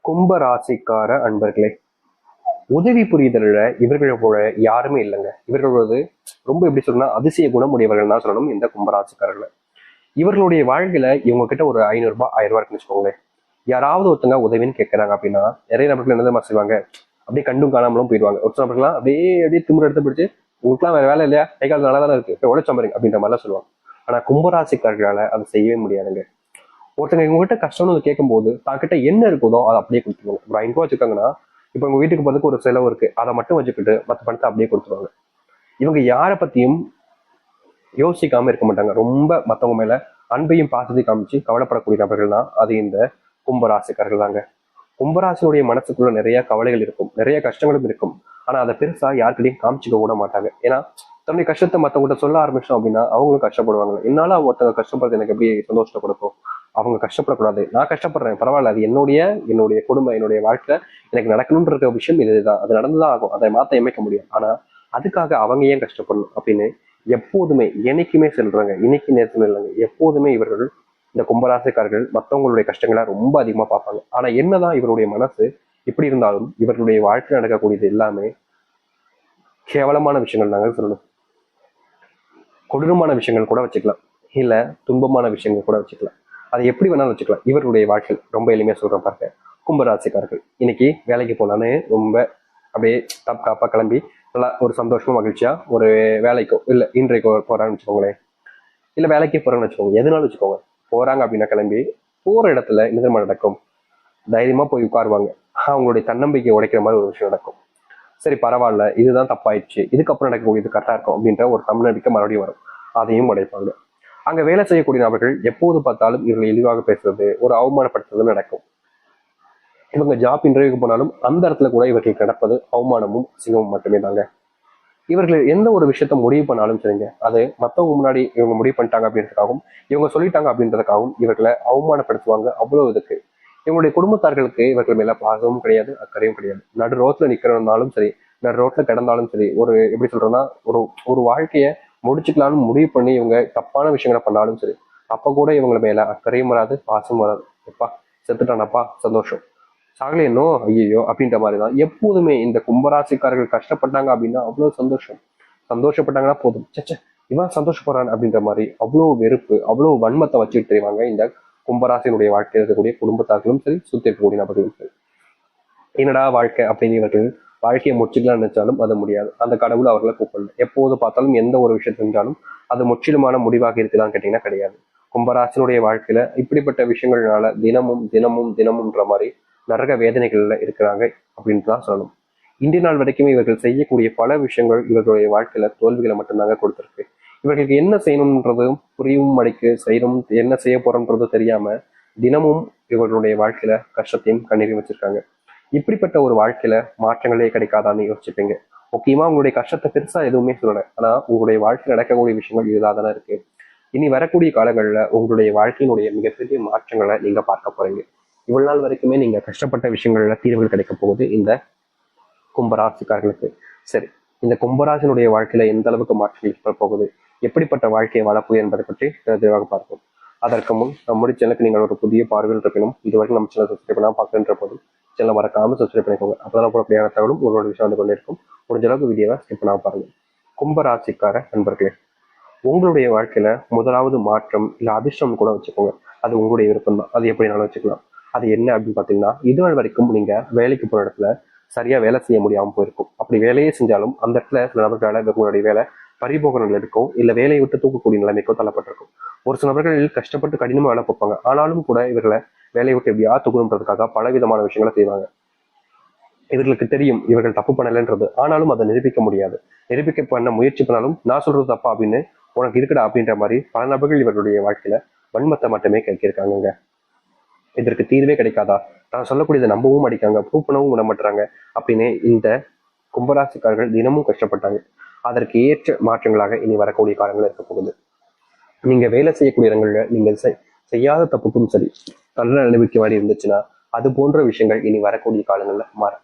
கும்ப ராசிக்கார அன்பர்களே, உதவி புரிதல இவர்களை போல யாருமே இல்லைங்க. இவர்களோடு ரொம்ப எப்படி சொல்லணும்னா அதிசய குணமுடையவர்கள் தான் சொல்லணும் இந்த கும்பராசிக்காரர்களை. இவர்களுடைய வாழ்க்கையில இவங்க கிட்ட ஒரு 500 ரூபாய் 1000 ரூபாய் இருக்குன்னு வச்சுக்கோங்களேன். யாராவது ஒருத்தங்க உதவின்னு கேட்கறாங்க அப்படின்னா நிறைய நபர்கள் என்னதான் செய்வாங்க, அப்படியே கண்டும் காணாமலும் போயிடுவாங்க. ஒரு சில நபர்கள்லாம் அப்படியே அப்படியே திமிர எடுத்து பிடிச்சு, உங்களுக்குலாம் வேற வேலை இல்லையா, கை கால் நல்லா தானே இருக்கு, உழைச்சம்பரிங்க அப்படின்ற மாதிரிலாம் சொல்லுவாங்க. ஆனா கும்பராசிக்காரர்களால அதை செய்யவே முடியாதுங்க. ஒருத்தங்க இவங்ககிட்ட கஷ்டம்னு கேட்கும்போது தாங்கிட்ட என்ன இருக்குதோ அதை அப்படியே கொடுத்துருவாங்க. ஒரு 5 ரூபா வச்சுக்காங்கன்னா இப்ப உங்க வீட்டுக்கு போறதுக்கு ஒரு செலவு இருக்கு, அதை மட்டும் வச்சுக்கிட்டு மற்ற பணத்தை அப்படியே கொடுத்துருவாங்க. இவங்க யாரை பத்தியும் யோசிக்காம இருக்க மாட்டாங்க. ரொம்ப மத்தவங்க மேல அன்பையும் பாசத்தையும் காமிச்சு கவலைப்படக்கூடிய நபர்கள் தான் அது இந்த கும்பராசிக்காரர்கள் தாங்க. கும்பராசினுடைய மனசுக்குள்ள நிறைய கவலைகள் இருக்கும், நிறைய கஷ்டங்களும் இருக்கும். ஆனா அதை பெருசா யாருக்கிட்டையும் காமிச்சிக்க கூட மாட்டாங்க. ஏன்னா தன்னுடைய கஷ்டத்தை மத்தவங்ககிட்ட சொல்ல ஆரம்பிச்சோம் அப்படின்னா அவங்களும் கஷ்டப்படுவாங்க. என்னால ஒருத்தவங்க கஷ்டப்படுறது எனக்கு எப்படி சந்தோஷத்தை கொடுக்கும், அவங்க கஷ்டப்படக்கூடாது, நான் கஷ்டப்படுறேன் பரவாயில்ல, அது என்னுடைய குடும்பம், என்னுடைய வாழ்க்கை, எனக்கு நடக்கணும்ன்ற விஷயம் இதுதான், அது நடந்துதான் ஆகும், அதை மாத்த அமைக்க முடியும். ஆனா அதுக்காக அவங்க ஏன் கஷ்டப்படணும் அப்படின்னு எப்போதுமே என்னைக்குமே சொல்றாங்க. இன்னைக்கு நேரத்துல இல்லைங்க, எப்போதுமே இவர்கள் இந்த கும்பராசிக்காரர்கள் மற்றவங்களுடைய கஷ்டங்களை ரொம்ப அதிகமா பார்ப்பாங்க. ஆனா என்னதான் இவருடைய மனசு இப்படி இருந்தாலும் இவர்களுடைய வாழ்க்கை நடக்கக்கூடியது எல்லாமே கேவலமான விஷயங்கள் நாங்கள் சொல்லணும். கொடூரமான விஷயங்கள் கூட வச்சுக்கலாம், இல்ல துன்பமான விஷயங்கள் கூட வச்சுக்கலாம். அதை எப்படி வேணாலும் வச்சுக்கலாம். இவருடைய வாழ்க்கை ரொம்ப எளிமையா சொல்றேன் பாருங்க. கும்பராசிக்காரர்கள் இன்னைக்கு வேலைக்கு போலான்னு ரொம்ப அப்படியே தப்பாப்பா கிளம்பி நல்லா ஒரு சந்தோஷமா மகிழ்ச்சியா ஒரு வேலைக்கோ இல்ல இன்றைக்கோ போறான்னு வச்சுக்கோங்களேன், இல்ல வேலைக்கே போறான்னு வச்சுக்கோங்க, எதுனாலும் வச்சுக்கோங்க. போறாங்க அப்படின்னா கிளம்பி போற இடத்துல என்ன நடக்கும், தைரியமா போய் உட்காருவாங்க. அவங்களுடைய தன்னம்பிக்கை உடைக்கிற மாதிரி ஒரு விஷயம் நடக்கும். சரி பரவாயில்ல, இதுதான் தப்பாயிடுச்சு, இதுக்கப்புறம் நடக்கக்கூடியது கரெக்டா இருக்கும் அப்படின்ற ஒரு தன்னம்பிக்கை மறுபடியும் வரும். அதையும் உடைப்பாங்க. அங்க வேலை செய்யக்கூடிய நபர்கள் எப்போது பார்த்தாலும் இவர்களை இழிவாக பேசுறது, ஒரு அவமானப்படுத்துறது நடக்கும். இவங்க ஜாப் இன்டர்வியூக்கு போனாலும் அந்த இடத்துல கூட இவர்களுக்கு நடப்பது அவமானமும் அசிங்கமும் மட்டுமே தாங்க. இவர்கள் எந்த ஒரு விஷயத்த முடிவு பண்ணாலும் சரிங்க, அது மற்றவங்க முன்னாடி இவங்க முடிவு பண்ணிட்டாங்க அப்படின்றதுக்காகவும் இவங்க சொல்லிட்டாங்க அப்படின்றதுக்காகவும் இவர்களை அவமானப்படுத்துவாங்க. அவ்வளவு இதுக்கு இவங்களுடைய குடும்பத்தார்களுக்கு இவர்கள் மேல பாசமும் கிடையாது, அக்கறையும் கிடையாது. நடு ரோட்ல நிக்கிறனாலும் சரி, நடு ரோட்ல கிடந்தாலும் சரி, ஒரு எப்படி சொல்றேன்னா ஒரு ஒரு வாழ்க்கைய முடிச்சுக்கலாம்னு முடிவு பண்ணி இவங்க தப்பான விஷயங்களை பண்ணாலும் சரி, அப்ப கூட இவங்க மேல அக்கறையும் வராது, பாசமும் வராது. எப்பா செத்துட்டானப்பா சந்தோஷம், சாகலையனோ ஐயோ அப்படின்ற மாதிரிதான் எப்போதுமே. இந்த கும்பராசிக்காரர்கள் கஷ்டப்பட்டாங்க அப்படின்னா அவ்வளவு சந்தோஷம், சந்தோஷப்பட்டாங்கன்னா போதும், சச்ச இவன் சந்தோஷப்படுறான் அப்படின்ற மாதிரி அவ்வளவு வெறுப்பு, அவ்வளவு வன்மத்தை வச்சுட்டு தெரிவாங்க இந்த கும்பராசினுடைய வாழ்க்கையில் இருக்கக்கூடிய குடும்பத்தார்களும் சரி, சுத்தி இருக்கக்கூடிய நபர்களும் சரி. என்னடா வாழ்க்கை அப்படின்னு இவர்கள் வாழ்க்கையை முடிச்சுக்கலாம்னு நினைச்சாலும் அது முடியாது. அந்த கடவுள் அவர்களை கூப்பிடல. எப்போது பார்த்தாலும் எந்த ஒரு விஷயம் செஞ்சாலும் அது முற்றிலுமான முடிவாக இருக்குதான்னு கேட்டீங்கன்னா கிடையாது. கும்பராசினுடைய வாழ்க்கையில இப்படிப்பட்ட விஷயங்கள்னால தினமும் தினமும் தினமும்ன்ற மாதிரி நரக வேதனைகள்ல இருக்கிறாங்க அப்படின்ட்டு தான் சொல்லணும். இந்திய நாள் வரைக்குமே இவர்கள் செய்யக்கூடிய பல விஷயங்கள் இவர்களுடைய வாழ்க்கையில தோல்விகளை மட்டும்தாங்க கொடுத்துருக்கு. இவர்களுக்கு என்ன செய்யணும்ன்றதும் புரியவும் அடைக்கு செய்யணும், என்ன செய்ய போறோம்ன்றதும் தெரியாம தினமும் இவர்களுடைய வாழ்க்கையில கஷ்டத்தையும் கண்ணீரையும் வச்சிருக்காங்க. இப்படிப்பட்ட ஒரு வாழ்க்கையில மாற்றங்களே கிடைக்காதான்னு யோசிச்சுப்பீங்க. முக்கியமா உங்களுடைய கஷ்டத்தை பெருசா எதுவுமே சொல்லலை, ஆனா உங்களுடைய வாழ்க்கையில் நடக்கக்கூடிய விஷயங்கள் இதுதான் தானே இருக்கு. இனி வரக்கூடிய காலங்கள்ல உங்களுடைய வாழ்க்கையினுடைய மிகப்பெரிய மாற்றங்களை நீங்க பார்க்க போறீங்க. இவ்வளவு நாள் வரைக்குமே நீங்க கஷ்டப்பட்ட விஷயங்கள்ல தீர்வுகள் கிடைக்க போகுது இந்த கும்பராசிக்காரர்களுக்கு. சரி, இந்த கும்பராசினுடைய வாழ்க்கையில எந்த அளவுக்கு மாற்றங்கள் ஏற்பட போகுது, எப்படிப்பட்ட வாழ்க்கையை வாழப்போகுது என்பதை பற்றி தெளிவாக பார்ப்போம். அதற்கு முன் நம்முடைய சேனலுக்கு நீங்கள் ஒரு புதிய பார்வையில் இருக்கணும், இதுவரைக்கும் நம்ம சேனல் சப்ஸ்கிரைப் பண்ணாம பார்க்கின்ற போதும் சேனல் மறக்காம சப்ஸ்கிரைப் பண்ணிக்கோங்க. அப்பதான் போடக்கூடிய தகவலும் உங்களோட விஷயம் வந்து கொண்டே இருக்கும். முடிஞ்ச அளவுக்கு வீடியோவை ஸ்கிப் பண்ணாம பாருங்க. கும்பராசிக்கார நண்பர்களே, உங்களுடைய வாழ்க்கையில முதலாவது மாற்றம் இல்ல அதிர்ஷ்டம் கூட வச்சுக்கோங்க, அது உங்களுடைய விருப்பம் தான், அது எப்படினாலும் வச்சுக்கலாம். அது என்ன அப்படின்னு பாத்தீங்கன்னா, இதுவரை வரைக்கும் நீங்க வேலைக்கு போற இடத்துல சரியா வேலை செய்ய முடியாம போயிருக்கும். அப்படி வேலையே செஞ்சாலும் அந்த இடத்துல சில நபர்களால உங்களுடைய வேலை பறிபோக நிலை இருக்கும், இல்ல வேலையை விட்டு தூக்கக்கூடிய நிலைமைக்கோ தள்ளப்பட்டிருக்கும். ஒரு சில நபர்கள் கஷ்டப்பட்டு கடினமா வேலை பார்ப்பாங்க, ஆனாலும் கூட இவர்களை வேலையை விட்டு எப்படியா தூக்கணுன்றதுக்காக பல விதமான விஷயங்களை செய்வாங்க. இவர்களுக்கு தெரியும் இவர்கள் தப்பு பண்ணலைன்றது, ஆனாலும் அதை நிரூபிக்க முடியாது. நிரூபிக்க பண்ண முயற்சி பண்ணாலும் நான் சொல்றது தப்பா அப்படின்னு உனக்கு இருக்குடா அப்படின்ற மாதிரி பல நபர்கள் இவர்களுடைய வாழ்க்கையில வன்மத்தை மட்டுமே கேட்கிருக்காங்க. இதற்கு தீர்வே கிடைக்காதா, நான் சொல்லக்கூடியதை நம்பவும் அடிக்காங்க, ப்ரூவ் பண்ணவும் விட மாட்டாங்க அப்படின்னு இந்த கும்பராசிக்காரர்கள் தினமும் கஷ்டப்பட்டாங்க. அதற்கு ஏற்ற மாற்றங்களாக இனி வரக்கூடிய காலங்கள் இருக்க போகுது. நீங்க வேலை செய்யக்கூடிய இடங்கள்ல நீங்க செய்யாத தப்புக்கும் சரி நல்ல நிலைமைக்கு வாடி இருந்துச்சுன்னா அது போன்ற விஷயங்கள் இனி வரக்கூடிய காலங்கள்ல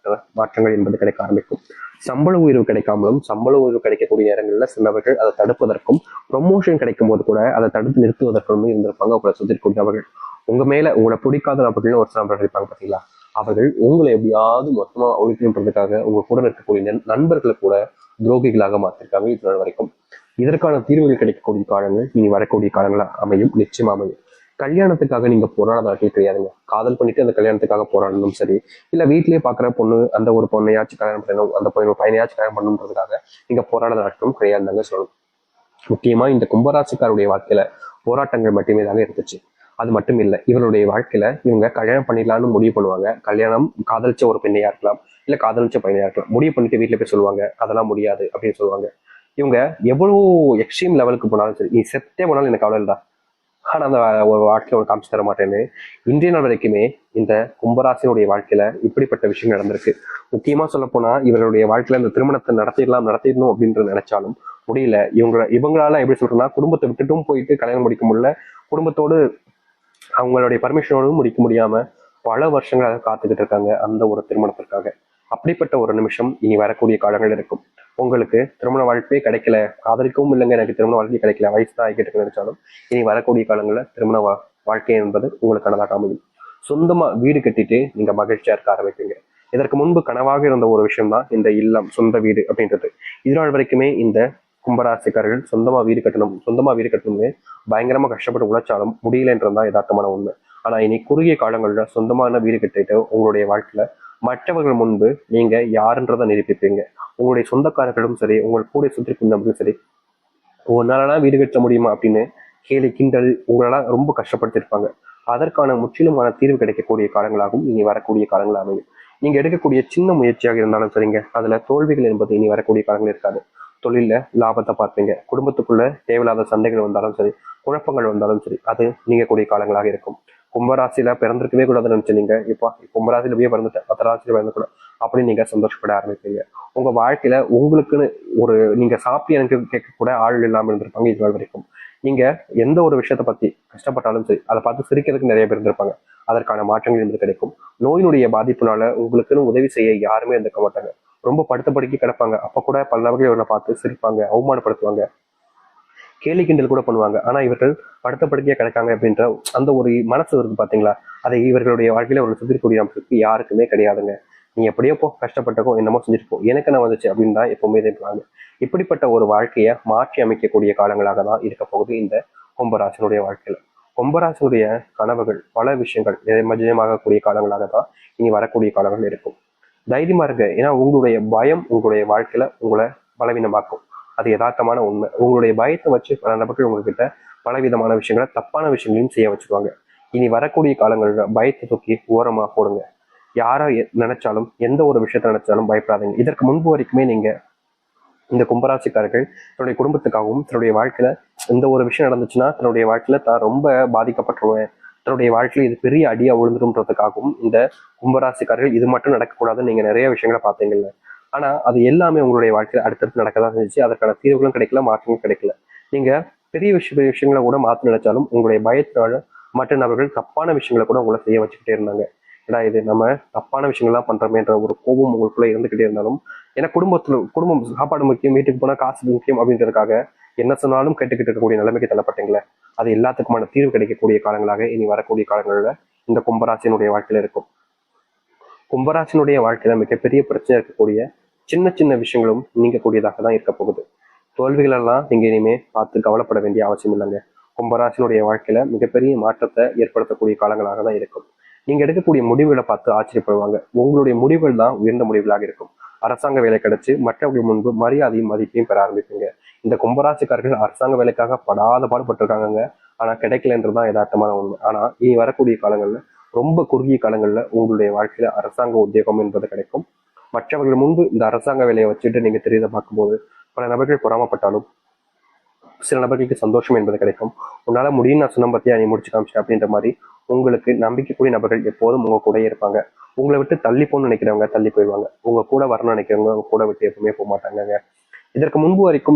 மாற்றங்கள் என்பது கிடைக்க ஆரம்பிக்கும். சம்பள உயர்வு கிடைக்காமலும் சம்பள உயர்வு கிடைக்கக்கூடிய நேரங்கள்ல சிலவர்கள் அதை தடுப்பதற்கும், ப்ரொமோஷன் கிடைக்கும் போது கூட அதை தடுத்து நிறுத்துவதற்கும் இருந்திருப்பாங்க உங்களை சுற்றி கூடியவர்கள். உங்க மேல உங்களை பிடிக்காத நபர்கள்னு ஒரு சில நபர்கள் இருப்பாங்க பார்த்தீங்களா, அவர்கள் உங்களை எப்படியாவது மொத்தமா ஒழிக்கணுன்றதுக்காக உங்க கூட இருக்கக்கூடிய நண்பர்களை கூட துரோகிகளாக மாற்றிருக்காங்க இது நாள் வரைக்கும். இதற்கான தீர்வுகள் கிடைக்கக்கூடிய காலங்கள் இனி வரக்கூடிய காலங்களா அமையும், நிச்சயமா அமையும். கல்யாணத்துக்காக நீங்க போராடாத கிடையாதுங்க. காதல் பண்ணிட்டு அந்த கல்யாணத்துக்காக போராடணும் சரி, இல்ல வீட்லயே பாக்குற பொண்ணு அந்த ஒரு பொண்ணையாச்சும் கல்யாணம் பண்ணணும், அந்த பையனையாச்சும் கல்யாணம் பண்ணணுன்றதுக்காக நீங்க போராடாத நாட்களும் கிடையாதுங்க சொல்லணும். முக்கியமா இந்த கும்பராசிக்காருடைய வாழ்க்கையில போராட்டங்கள் மட்டுமே தாங்க இருந்துச்சு. அது மட்டும் இல்லை, இவருடைய வாழ்க்கையில இவங்க கல்யாணம் பண்ணிடலாம்னு முடிவு பண்ணுவாங்க. கல்யாணம் காதலிச்ச ஒரு பெண்ணையா இருக்கலாம், இல்ல காதலிச்ச பையனையா இருக்கலாம். முடிவு பண்ணிட்டு வீட்டுல போய் சொல்லுவாங்க அதெல்லாம் முடியாது அப்படின்னு சொல்லுவாங்க. இவங்க எவ்வளவு எக்ஸ்ட்ரீம் லெவலுக்கு போனாலும் சரி, நீ செத்தே போனாலும் எனக்கு அவ்வளவு இல்லடா, ஆனா அந்த ஒரு வாழ்க்கையில ஒரு காமிச்சு தர மாட்டேன்னு இன்றைய நாள் வரைக்குமே இந்த கும்பராசினுடைய வாழ்க்கையில இப்படிப்பட்ட விஷயம் நடந்திருக்கு. முக்கியமா சொல்ல போனா இவருடைய வாழ்க்கையில இந்த திருமணத்தை நடத்திடணும் அப்படின்றது நினைச்சாலும் முடியல. இவங்களால எப்படி சொல்றேன்னா, குடும்பத்தை விட்டுட்டும் போயிட்டு கல்யாணம் முடிக்க முடியல, குடும்பத்தோடு அவங்களுடைய பர்மிஷனோடும் முடிக்க முடியாம பல வருஷங்களாக காத்துக்கிட்டு இருக்காங்க அந்த ஒரு திருமணத்திற்காக. அப்படிப்பட்ட ஒரு நிமிஷம் இனி வரக்கூடிய காலங்கள் இருக்கும். உங்களுக்கு திருமண வாழ்க்கையே கிடைக்கல, காதலிக்கவும் இல்லைங்க, எனக்கு திருமண வாழ்க்கை கிடைக்கல, வயசு தான் ஆகிட்டு நினைச்சாலும் இனி வரக்கூடிய காலங்களில் திருமண வாழ்க்கை என்பது உங்களுக்கானதாக அமையும். சொந்தமா வீடு கட்டிட்டு நீங்க மகிழ்ச்சியா இருக்க ஆரம்பிப்பீங்க. இதற்கு முன்பு கனவாக இருந்த ஒரு விஷயம் தான் இந்த இல்லம், சொந்த வீடு அப்படின்றது. இதனால் வரைக்குமே இந்த கும்பராசிக்காரர்கள் சொந்தமா வீடு கட்டணும்னு பயங்கரமா கஷ்டப்பட்டு உழைச்சாலும் முடியலன்றதுதான் யதார்த்தமான உண்மை. ஆனா இனி குறுகிய காலங்கள்ல சொந்தமான வீடு கட்டிட்டு உங்களுடைய வாழ்க்கையில மற்றவர்கள் முன்பு நீங்க யாருன்றதை நிரூபிப்பீங்க. உங்களுடைய சொந்தக்காரர்களும் சரி, உங்கள் கூட சுற்றி இருந்தவர்களும் சரி, உன்னாலலாம் வீடு கட்ட முடியுமா அப்படின்னு கேலி கிண்டல் உங்களால ரொம்ப கஷ்டப்படுத்திருப்பாங்க. அதற்கான முற்றிலுமான தீர்வு கிடைக்கக்கூடிய காலங்களாகவும் இனி வரக்கூடிய காலங்கள் அமையும். நீங்க எடுக்கக்கூடிய சின்ன முயற்சியாக இருந்தாலும் சரிங்க, அதுல தோல்விகள் என்பது இனி வரக்கூடிய காலங்கள் இருக்காது. தொழில லாபத்தை பார்ப்பீங்க. குடும்பத்துக்குள்ள தேவையில்லாத சண்டைகள் வந்தாலும் சரி, குழப்பங்கள் வந்தாலும் சரி, அது நீங்கக்கூடிய காலங்களாக இருக்கும். கும்பராசியில பிறந்திருக்கவே கூடாதுன்னு நினைச்சு நீங்க இப்போ கும்பராசியில போய் பிறந்துட்டேன், 10 ராசியில பிறந்துக்கூடாது அப்படின்னு நீங்க சந்தோஷப்பட ஆரம்பிப்பீங்க. உங்க வாழ்க்கையில உங்களுக்குன்னு ஒரு நீங்க சாப்பிட்டு எனக்கு கேட்க கூட ஆள் இல்லாமல் இருந்திருப்பாங்க இது வரைக்கும். நீங்க எந்த ஒரு விஷயத்த பத்தி கஷ்டப்பட்டாலும் சரி, அதை பார்த்து சிரிக்கிறதுக்கு நிறைய பேர் இருந்திருப்பாங்க. அதற்கான மாற்றங்கள் இருந்து கிடைக்கும். நோயினுடைய பாதிப்புனால உங்களுக்குன்னு உதவி செய்ய யாருமே இருந்திருக்க மாட்டாங்க. ரொம்ப படுத்த படுக்கி கிடப்பாங்க. அப்ப கூட பல நபர்கள் இவரை பார்த்து சிரிப்பாங்க, அவமானப்படுத்துவாங்க, கேலி கிண்டல் கூட பண்ணுவாங்க. ஆனா இவர்கள் படுத்த படுக்கையா கிடக்காங்க அப்படின்ற அந்த ஒரு மனசு இருக்கு பாத்தீங்களா, அதை இவர்களுடைய வாழ்க்கையில ஒரு சுத்திரக்கூடிய அமைப்புக்கு யாருக்குமே கிடையாதுங்க. நீ எப்படியோ போ, கஷ்டப்பட்டக்கோ என்னமோ செஞ்சுட்டு போ, எனக்கு என்ன வந்துச்சு அப்படின்னு தான் எப்பவுமே இருப்பாங்க. இப்படிப்பட்ட ஒரு வாழ்க்கையை மாற்றி அமைக்கக்கூடிய காலங்களாக தான் இருக்க போகுது இந்த கும்பராசனுடைய வாழ்க்கையில. கும்பராசனுடைய கனவுகள் பல விஷயங்கள் நிஜமாகக்கூடிய காலங்களாக தான் இனி வரக்கூடிய காலங்கள் இருக்கும். தைரியமா இருங்க. ஏன்னா உங்களுடைய பயம் உங்களுடைய வாழ்க்கையில உங்களை பலவீனமாக்கும். அது யதார்த்தமான உண்மை. உங்களுடைய பயத்தை வச்சு பல நபர்கள் உங்ககிட்ட பலவிதமான விஷயங்களை, தப்பான விஷயங்களையும் செய்ய வச்சிருவாங்க. இனி வரக்கூடிய காலங்கள்ல பயத்தை தூக்கி ஓரமா போடுங்க. யாரை நினைச்சாலும், எந்த ஒரு விஷயத்த நினைச்சாலும் பயப்படாதீங்க. இதற்கு முன்பு வரைக்குமே நீங்க இந்த கும்பராசிக்காரர்கள் தன்னுடைய குடும்பத்துக்காகவும் தன்னுடைய வாழ்க்கையில எந்த ஒரு விஷயம் நடந்துச்சுன்னா தன்னுடைய வாழ்க்கையில தான் ரொம்ப பாதிக்கப்பட்டுருவேன், தன்னுடைய வாழ்க்கையில இது பெரிய அடியா விழுந்துரும்ன்றதுக்காகவும் இந்த கும்பராசிக்காரர்கள் இது மட்டும் நடக்கக்கூடாதுன்னு நீங்க நிறைய விஷயங்களை பார்த்தீங்கல்ல. ஆனா அது எல்லாமே உங்களுடைய வாழ்க்கையில அடுத்தடுத்து நடக்கதான் செஞ்சுச்சு. அதற்கான தீர்வுகளும் கிடைக்கல, மாற்றங்களும் கிடைக்கல. நீங்க பெரிய விஷயங்களை கூட மாற்ற நினைச்சாலும் உங்களுடைய பயத்தினால மற்ற நபர்கள் தப்பான விஷயங்களை கூட உங்களை செய்ய வச்சுக்கிட்டே இருந்தாங்க. ஏன்னா இது நம்ம தப்பான விஷயங்கள்லாம் பண்றோமேன்ற ஒரு கோபம் உங்களுக்குள்ள இருந்துகிட்டே இருந்தாலும், ஏன்னா குடும்பம் சாப்பாடு முக்கியம், வீட்டுக்கு போனா காசு முக்கியம் அப்படின்றதுக்காக என்ன சொன்னாலும் கேட்டுக்கிட்டு இருக்கக்கூடிய நிலைமைக்கு தள்ளப்பட்டீங்களே, அது எல்லாத்துக்குமான தீர்வு கிடைக்கக்கூடிய காலங்களாக இனி வரக்கூடிய காலங்களில் இந்த கும்பராசினுடைய வாழ்க்கையில இருக்கும். கும்பராசினுடைய வாழ்க்கையில மிகப்பெரிய பிரச்சனை இருக்கக்கூடிய சின்ன சின்ன விஷயங்களும் நீங்கக்கூடியதாக தான் இருக்க போகுது. தோல்விகள் எல்லாம் நீங்க இனிமே பார்த்து கவலைப்பட வேண்டிய அவசியம் இல்லைங்க. கும்பராசினுடைய வாழ்க்கையில மிகப்பெரிய மாற்றத்தை ஏற்படுத்தக்கூடிய காலங்களாக தான் இருக்கும். நீங்க எடுக்கக்கூடிய முடிவுகளை பார்த்து ஆச்சரியப்படுவாங்க. உங்களுடைய முடிவுகள் தான் உயர்ந்த முடிவுகளாக இருக்கும். அரசாங்க வேலை கிடைச்சு மற்றவர்கள் முன்பு மரியாதையும் மதிப்பையும் பெற ஆரம்பிப்பீங்க. இந்த கும்பராசிக்காரர்கள் அரசாங்க வேலைக்காக படாத பாடுபட்டிருக்காங்க. ஆனா கிடைக்கலன்றதுதான் யதார்த்தமான உண்மை. ஆனா இனி வரக்கூடிய காலங்கள்ல ரொம்ப குறுகிய காலங்கள்ல உங்களுடைய வாழ்க்கையில அரசாங்க உத்தியோகம் என்பது கிடைக்கும். மற்றவர்கள் முன்பு இந்த அரசாங்க வேலையை வச்சுட்டு நீங்க தெரியத பார்க்கும்போது பல நபர்கள் பொறாமப்பட்டாலும் சில நபர்களுக்கு சந்தோஷம் என்பது கிடைக்கும். உன்னால முடியும், நான் சொன்ன பத்தியா நீ முடிச்சு காமிச்சேன் அப்படின்ற மாதிரி உங்களுக்கு நம்பிக்கைக்கூடிய நபர்கள் எப்போதும் உங்க கூட இருப்பாங்க. உங்களை விட்டு தள்ளி போகணும்னு நினைக்கிறவங்க தள்ளி போயிடுவாங்க. உங்க கூட வரணும்னு நினைக்கிறவங்க உங்க கூட விட்டு எப்பவுமே போக மாட்டாங்க. இதற்கு முன்பு வரைக்கும்